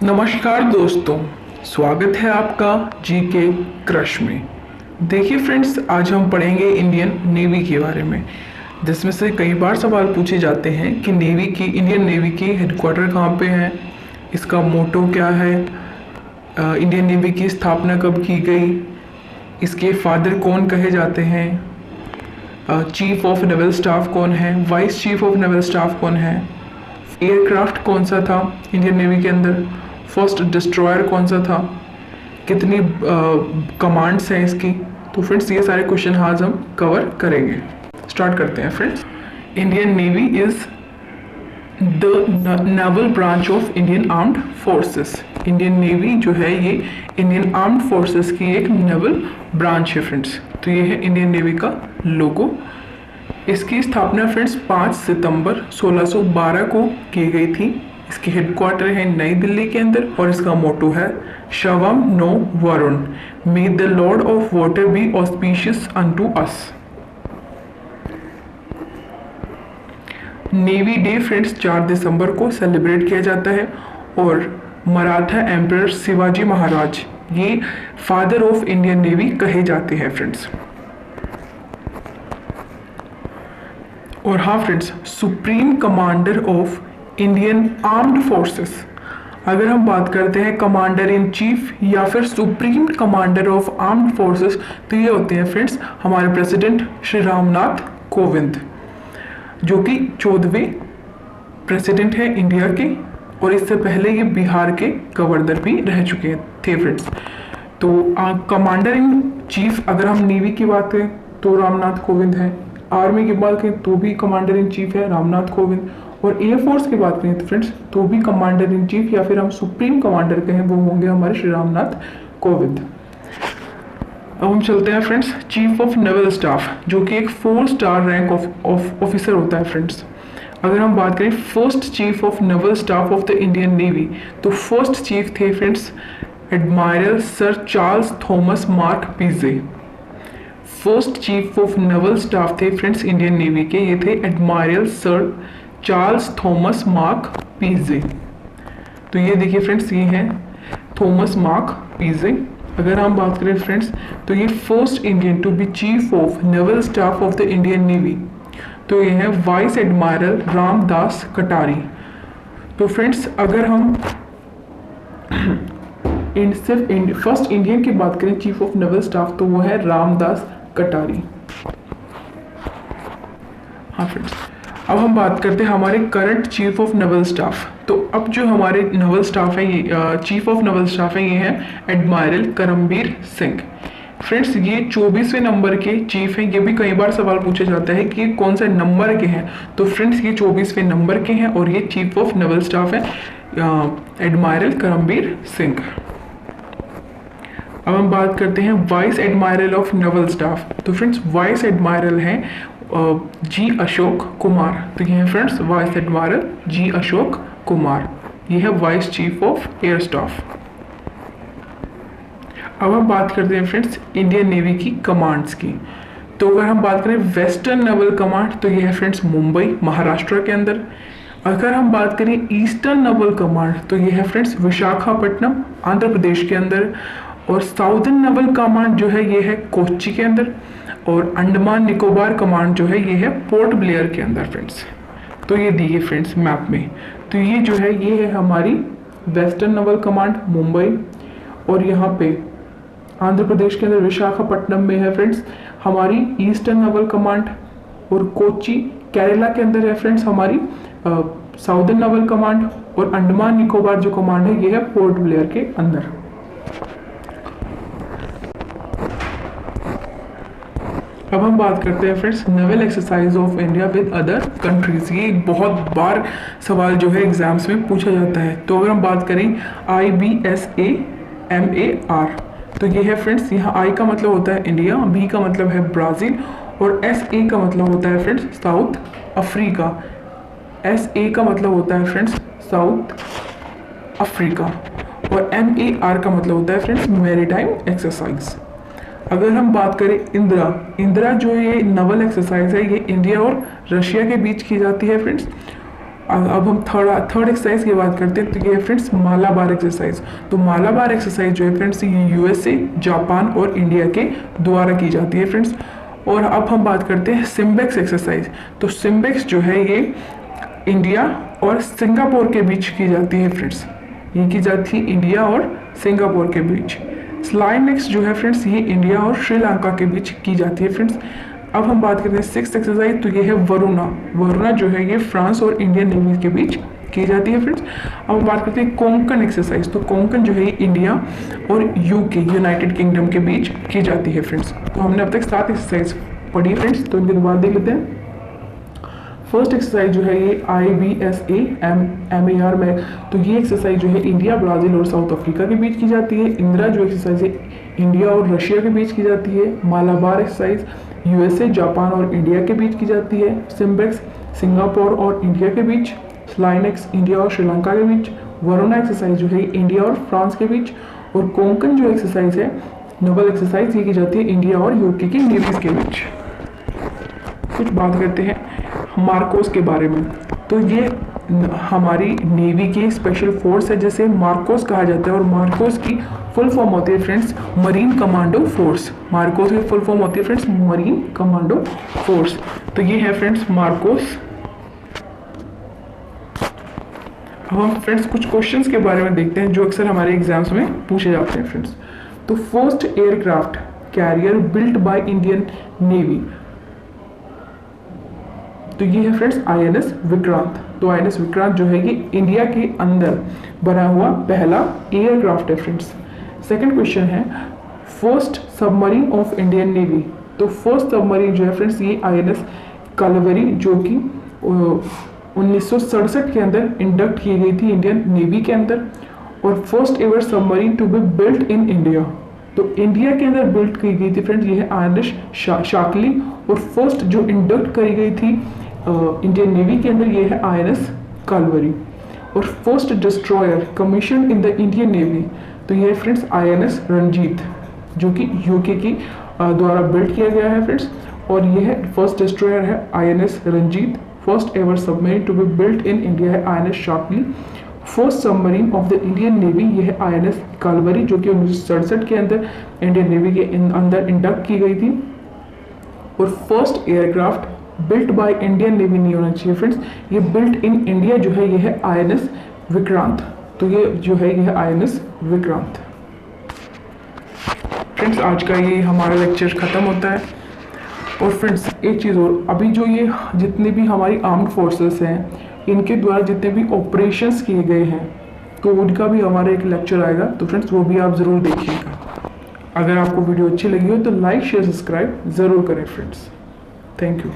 नमस्कार दोस्तों, स्वागत है आपका जीके क्रश में। देखिए फ्रेंड्स, आज हम पढ़ेंगे इंडियन नेवी के बारे में, जिसमें से कई बार सवाल पूछे जाते हैं कि इंडियन नेवी की हेडक्वार्टर कहाँ पे है, इसका मोटो क्या है, इंडियन नेवी की स्थापना कब की गई, इसके फादर कौन कहे जाते हैं, चीफ ऑफ नेवल स्टाफ कौन है, vice chief of naval staff कौन है, एयरक्राफ्ट कौन सा था इंडियन नेवी के अंदर, फर्स्ट डिस्ट्रॉयर कौन सा था, कितनी कमांड्स हैं इसकी। तो फ्रेंड्स, ये सारे क्वेश्चन आज हम कवर करेंगे। स्टार्ट करते हैं friends. Indian navy is the naval branch of Indian armed forces. Indian navy जो है ये इंडियन आर्म्ड फोर्सेस की एक नेवल ब्रांच है फ्रेंड्स। तो ये है इंडियन नेवी का लोगो। इसकी स्थापना फ्रेंड्स 5 सितंबर 1612 को की गई थी। इसकी हेडक्वार्टर है नई दिल्ली के अंदर और इसका मोटो है शवम नो Varun, may the lord of water be auspicious unto us. Navy day friends 4 दिसंबर को सेलिब्रेट किया जाता है और मराठा एम्परर शिवाजी महाराज ये फादर ऑफ इंडियन नेवी कहे जाते हैं फ्रेंड्स। और हाँ friends, supreme commander of Indian armed forces, अगर हम बात करते हैं कमांडर इन चीफ या फिर supreme commander of armed forces, तो ये होते हैं फ्रेंड्स हमारे प्रेसिडेंट श्री रामनाथ कोविंद, जो कि 14वें प्रेसिडेंट है इंडिया के, और इससे पहले ये बिहार के गवर्नर भी रह चुके थे फ्रेंड्स। तो कमांडर इन चीफ अगर हम नेवी की बात करें तो रामनाथ कोविंद है, आर्मी की बात करें तो भी कमांडर इन चीफ है रामनाथ कोविंद, और एयरफोर्स की बात करें तो फ्रेंड्स तो भी कमांडर इन चीफ या फिर हम सुप्रीम कमांडर कहें वो होंगे हमारे श्री रामनाथ कोविंद। अब हम चलते हैं friends chief of naval staff, जो कि एक 4 स्टार रैंक ऑफ ऑफिसर होता है फ्रेंड्स। अगर हम बात करें first chief of naval staff of the Indian navy, तो फर्स्ट चीफ थे friends admiral sir Charles Thomas Mark Pizey. First chief of naval staff थे फ्रेंड्स इंडियन नेवी के, ये थे admiral sir Charles Thomas Mark Pizey. तो ये देखिए friends, ये है थॉमस मार्क पीजे। अगर हम बात करें फ्रेंड्स तो ये first Indian to be chief of naval staff of the Indian navy, तो ये है वाइस एडमायरल रामदास कटारी। तो फ्रेंड्स अगर हम सिर्फ फर्स्ट इंडियन की बात करें चीफ ऑफ नेवल स्टाफ, तो वो है रामदास कटारी। हाँ फ्रेंड्स, अब हम बात करते हैं हमारे current chief of naval staff. तो अब जो हमारे नेवल स्टाफ है, ये चीफ ऑफ नेवल स्टाफ है, ये है एडमायरल करमबीर सिंह। फ्रेंड्स ये 24वें नंबर के चीफ हैं। ये भी कई बार सवाल पूछा जाता है कि कौन से नंबर के हैं, तो फ्रेंड्स ये 24वें नंबर के हैं और ये चीफ ऑफ नेवल स्टाफ है एडमायरल करमबीर सिंह। अब हम बात करते हैं vice admiral of naval staff. तो फ्रेंड्स वाइस एडमायरल हैं जी अशोक कुमार। तो ये है फ्रेंड्स वाइस एडमायरल जी अशोक कुमार, ये है vice chief of air staff. अब हम बात करते हैं फ्रेंड्स इंडियन नेवी की कमांड्स की। तो अगर हम बात करें वेस्टर्न नेवल कमांड, तो ये है फ्रेंड्स मुंबई महाराष्ट्र के अंदर। अगर हम बात करें ईस्टर्न नेवल कमांड, तो ये है फ्रेंड्स विशाखापट्टनम आंध्र प्रदेश के अंदर। और साउदर्न नेवल कमांड जो है ये है कोच्चि के अंदर। और अंडमान निकोबार कमांड जो है ये है पोर्ट ब्लेयर के अंदर फ्रेंड्स। तो ये दिए फ्रेंड्स मैप में। तो ये जो है ये है हमारी वेस्टर्न नेवल कमांड मुंबई, और यहाँ पे आंध्र प्रदेश के अंदर विशाखापट्टनम में है फ्रेंड्स हमारी ईस्टर्न नेवल कमांड, और कोच्चि केरला के अंदर है फ्रेंड्स हमारी साउदर्न नेवल कमांड, और अंडमान निकोबार जो कमांड है ये है पोर्ट ब्लेयर के अंदर। अब हम बात करते हैं friends naval exercise of India with other countries. ये एक बहुत बार सवाल जो है एग्जाम्स में पूछा जाता है। तो अगर हम बात करें IBSAMAR, तो ये है फ्रेंड्स, यहाँ I का मतलब होता है इंडिया, B का मतलब है ब्राज़ील, और SA का मतलब होता है फ्रेंड्स साउथ अफ्रीका। SA का मतलब होता है फ्रेंड्स साउथ अफ्रीका, और MAR का मतलब होता है फ्रेंड्स मैरीटाइम एक्सरसाइज। अगर हम बात करें इंदिरा जो ये नवल एक्सरसाइज है, ये इंडिया और रशिया के बीच की जाती है फ्रेंड्स। अब हम थर्ड एक्सरसाइज की बात करते हैं, तो ये है फ्रेंड्स मालाबार एक्सरसाइज। तो मालाबार एक्सरसाइज जो है फ्रेंड्स ये यूएसए, जापान और इंडिया के द्वारा की जाती है फ्रेंड्स। और अब हम बात करते हैं सिम्बेक्स एक्सरसाइज। तो सिम्बेक्स जो है ये इंडिया और सिंगापुर के बीच की जाती है फ्रेंड्स, ये की जाती है इंडिया और सिंगापुर के बीच। स्लाइनेक्स जो है फ्रेंड्स ये इंडिया और श्रीलंका के बीच की जाती है फ्रेंड्स। अब हम बात करते हैं सिक्स्थ एक्सरसाइज, तो ये है वरुणा। वरुणा जो है ये फ्रांस और इंडियन नेवी के बीच की जाती है फ्रेंड्स। अब हम बात करते हैं कोंकण एक्सरसाइज। तो कोंकण जो है ये इंडिया और यूके यूनाइटेड किंगडम के बीच की जाती है फ्रेंड्स। तो हमने अब तक 7 एक्सरसाइज पढ़ी फ्रेंड्स, तो इनके दोबारा देख लेते हैं। फर्स्ट एक्सरसाइज जो है ये IBSAMAR में, तो ये एक्सरसाइज जो है इंडिया, ब्राज़ील और साउथ अफ्रीका के बीच की जाती है। इंदिरा जो एक्सरसाइज है इंडिया और रशिया के बीच की जाती है। मालाबार एक्सरसाइज यूएसए, जापान और इंडिया के बीच की जाती है। सिम्बेक्स सिंगापुर और इंडिया के बीच। स्लाइनेक्स इंडिया और श्रीलंका के बीच। वरुणा एक्सरसाइज जो है इंडिया और फ्रांस के बीच। और कोंकण जो एक्सरसाइज है नोबल एक्सरसाइज, ये की जाती है इंडिया और यूके की नेवीज के बीच। कुछ बात करते हैं मार्कोस के बारे में। तो ये हमारी नेवी की स्पेशल फोर्स है जिसे मार्कोस कहा जाता है, और मार्कोस की फुल फॉर्म होती है friends marine commando force. Marcos की फुल फॉर्म होती है फ्रेंड्स मरीन कमांडो फोर्स। तो ये है फ्रेंड्स मार्कोस। अब हम फ्रेंड्स कुछ क्वेश्चंस के बारे में देखते हैं जो अक्सर हमारे एग्जाम्स में पूछे जाते हैं फ्रेंड्स। तो first aircraft carrier built by Indian navy, तो ये है फ्रेंड्स INS विक्रांत। तो INS विक्रांत जो है ये इंडिया के अंदर बना हुआ पहला एयरक्राफ्ट है फ्रेंड्स। सेकंड क्वेश्चन है first submarine of Indian navy. तो फर्स्ट सबमरीन जो है फ्रेंड्स ये INS कालवरी, जो कि 1967 के अंदर इंडक्ट की गई थी इंडियन नेवी के अंदर। और first ever submarine to be built in India, तो इंडिया के अंदर बिल्ट की गई थी फ्रेंड्स ये है INS शाकली। और फर्स्ट जो इंडक्ट करी गई थी इंडियन नेवी के अंदर ये है INS कालवरी। और first destroyer commission in the Indian navy, तो ये है फ्रेंड्स INS रंजीत, जो कि यूके की द्वारा बिल्ट किया गया है फ्रेंड्स। और ये है फर्स्ट डिस्ट्रॉयर है INS Ranjit. First ever submarine to be built in India है INS Shalki. First submarine of the Indian navy ये है INS कालवरी, जो कि 1967 के अंदर इंडियन नेवी के अंदर इंडक्ट की गई थी। और first aircraft built by Indian navy नहीं होना चाहिए फ्रेंड्स, ये बिल्ट इन इंडिया जो है ये है INS विक्रांत। तो ये जो है ये है INS विक्रांत। फ्रेंड्स आज का ये हमारा लेक्चर ख़त्म होता है। और फ्रेंड्स एक चीज़ और, अभी जो ये जितने भी हमारी आर्म्ड फोर्सेस हैं इनके द्वारा जितने भी ऑपरेशंस किए गए हैं तो उनका भी हमारा एक लेक्चर आएगा, तो फ्रेंड्स वो भी आप ज़रूर देखिएगा। अगर आपको वीडियो अच्छी लगी हो तो लाइक शेयर सब्सक्राइब ज़रूर करें फ्रेंड्स। Thank you.